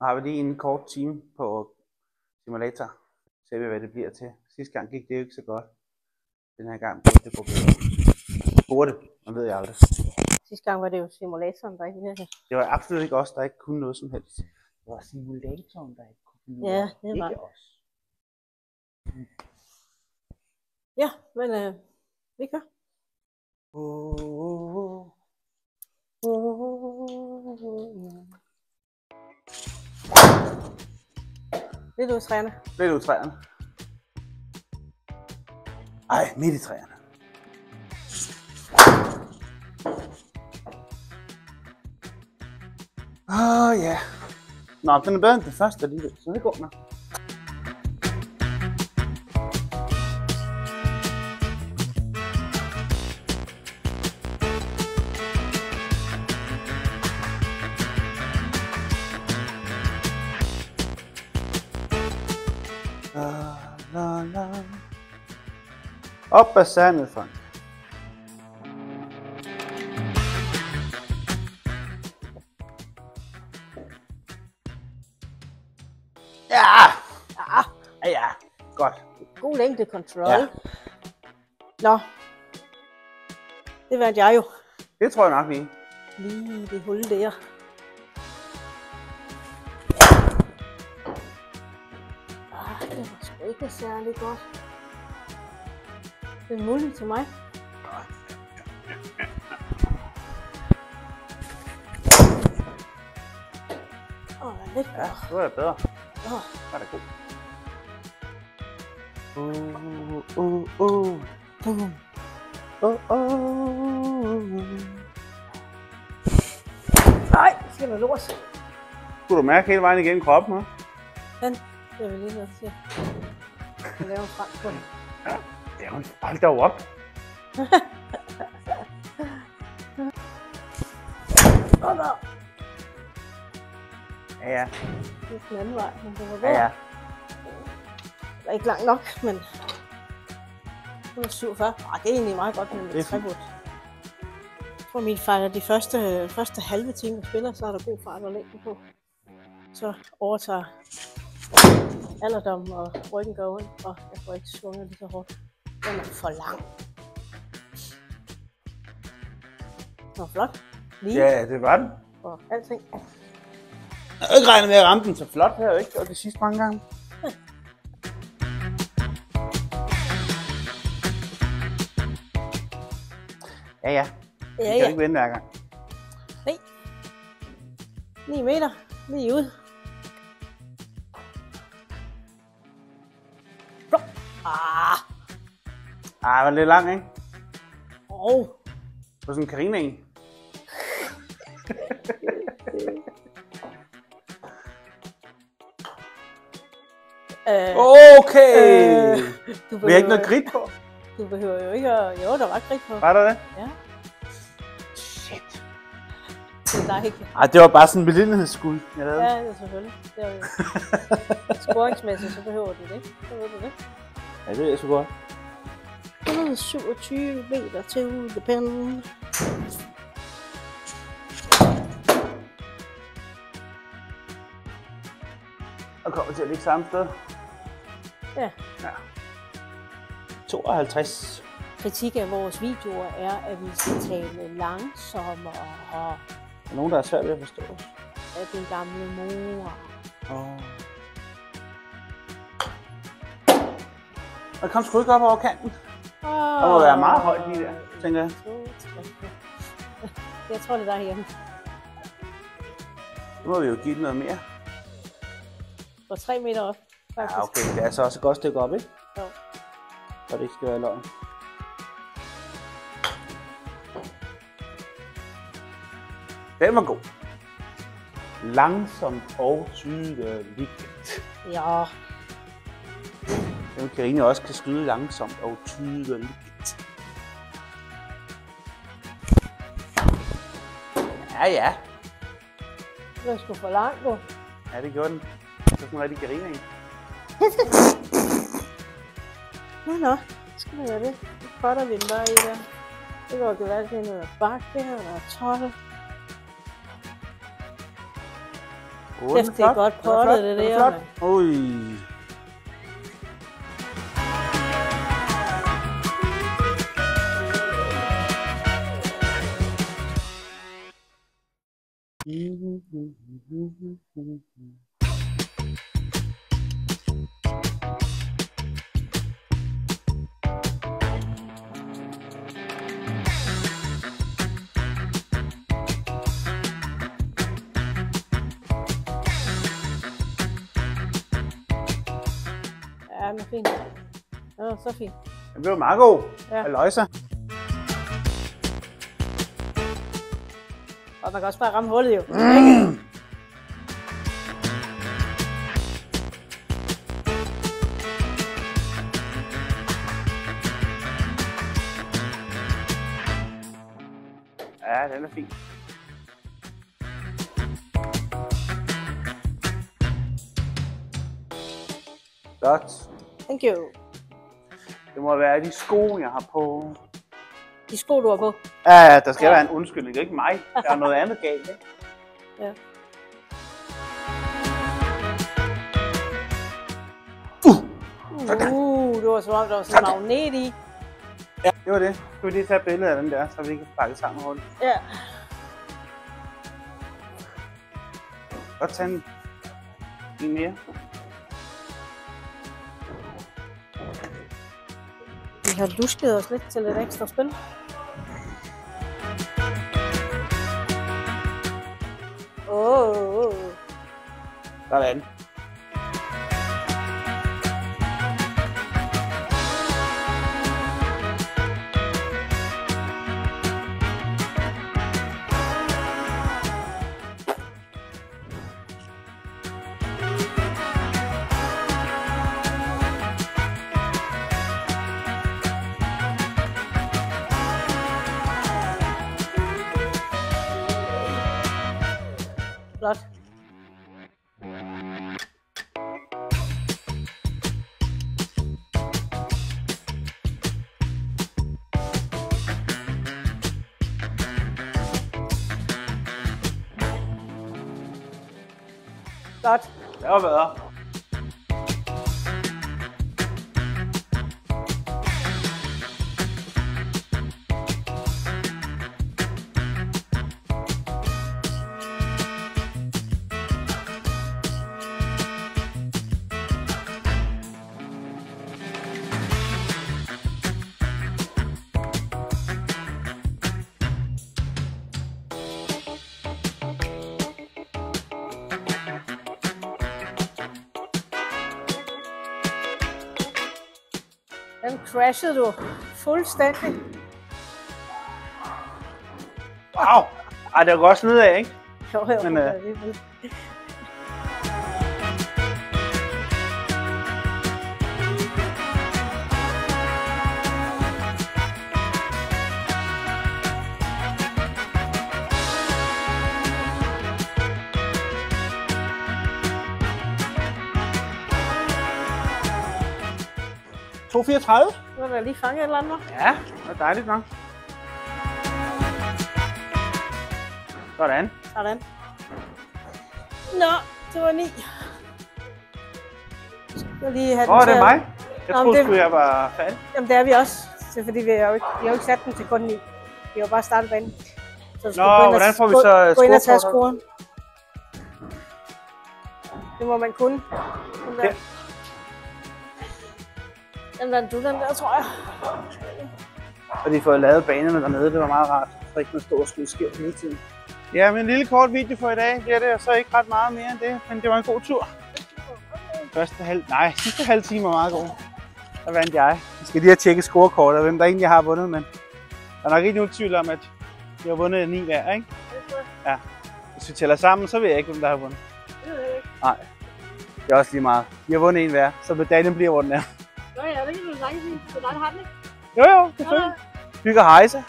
Nu har vi lige en kort time på simulator. Ser vi, hvad det bliver til. Sidste gang gik det jo ikke så godt. Den her gang burde det gå bedre. Burde, man ved jeg aldrig. Sidste gang var det jo simulatoren, der ikke virkede. Det var absolut ikke os, der ikke kunne noget som helst. Det var simulatoren, der ikke kunne noget. Ja, det var ikke os. Ja, men vi kører. Lidt ud i træerne. Lidt ud i træerne. Ej, midt i træerne. Ja. Nå, den er bedre end den første alligevel, så det går nok. Op ad sandet, Frank. Ja, godt. God længde control. Ja. Nå. Det vandt jeg jo. Det tror jeg nok lige. Lige det hul der. Det var sgu ikke særlig godt. Det er muligt til mig. Lidt bedre. Ja, nu er det bedre. Nu er det god. Nej, det skal være lort. Skulle du mærke hele vejen igennem kroppen, hva'? Den, det er jo lige noget, jeg siger. Jeg laver en frem på den. Ja, det er jo hold da op. Ja. Det er den anden vej, men det var godt. Ja. Det er ikke langt nok, men det var 47. Det er egentlig meget godt med et træbord. Jeg tror, min fejl er de første halve time, jeg spiller, så er der god fart og længde på. Så overtager alderdommen, og ryggen går ondt, og jeg får ikke svunget lige så hårdt. Den er for lang. Det var flot. Lige. Ja, det var den. Og alting. Jeg havde ikke regnet med at ramme den så flot her, ikke? Og det sidste mange gange. Ja. Det kan ikke vende hver gang. Nej. 9 meter. Lige ud. Det var lidt lang, ikke? På sådan en Carina en. Okay! Vi har ikke noget grit på. Du behøver jo ikke at... Jo, der var grit på. Var der det? Ja. Shit. Det er ikke. Ej, det var bare sådan en beliggenhedsskud, jeg lavede. Ja, det er selvfølgelig. Det er jo scoringsmæssigt, så behøver du det. Så ved du det. Ja, det er så godt. 127 meter til the pen. Og kommer til at ligge samme sted. Ja. 52. Kritik af vores videoer er, at vi skal tale langsommere. Der er nogen, der er svært ved at forstå os. Af den gamle mor. Og kom sgu ikke op over kanten. Der må være meget højt lige der, tænker jeg. Jeg tror, det er derhjemme. Nu må vi jo give den noget mere. For 3 meter op, faktisk. Ja, okay. Det er så også et godt stykke op, ikke? Jo. Så det ikke skal være løgn. Den var god. Langsomt og tydeligt. Ja. Den Carina også kan skyde langsomt og tydeligt. Ja. Det var sgu for langt, du. Ja, det gjorde den. Det er sådan en rigtig Carina en. Nå. Skal vi gøre det? Så potter vi den bare i der. Det går gevaldigt noget bakke her, der er 12. Kæft, det er godt pottet, det der, mand. Ui. Ja, men fint. Ja, så fint. Den blev meget god. Ja. Halløjsa. Og man kan også bare ramme hullet jo. Ja, den er fin. Godt. Thank you. Det må være de sko, jeg har på. De sko, du har på. Ja, der skal være en undskyldning. Det er ikke mig. Der er noget andet galt, ikke? Ja. Det var som om, der var sådan en magnet i. Ja, det var det. Skal vi lige tage et billede af den der, så vi kan pakke sammen rundt. Ja. Godt tage en mere. Vi har lusket os lidt til lidt ekstra spil. Sådan. Flot. Godt. Det var bedre. Den crashede du fuldstændig. Wow! Ej, det var godt snyd af, ikke? Jo, Men, Nu er der lige fanget et eller andet. Ja, det var dejligt nok. Sådan. Sådan. Nå, det var 9. Det er mig. Jeg troede det... sgu, jeg var færdig. Jamen det er vi også. Det er fordi, vi har jo ikke sat den til kun 9. Vi har bare startet banen. Så hvordan får vi så gå ind og tage scoren. Det må man kunne. Ja. Den vandt du den der, tror jeg. Og de får lavet banerne dernede, det var meget rart. Så ikke noget stort skud sker hele tiden. Ja, men en lille kort video for i dag bliver det, og så ikke ret meget mere end det. Men det var en god tur. Sidste halve time var meget god. Der vandt jeg. Jeg skal lige have tjekket scorekortet, og hvem der egentlig har vundet, men der er nok ikke nogen tvivl om, at de har vundet 9 hver, ikke? Ja. Hvis vi tæller sammen, så ved jeg ikke, hvem der har vundet. Nej, det er også lige meget. De har vundet 1 hver, så medaljen bliver, hvor den er. Ja, det kan du sagtens sige. Det er dig, der har den, ikke? Jo, selvfølgelig. Hygge og hejse.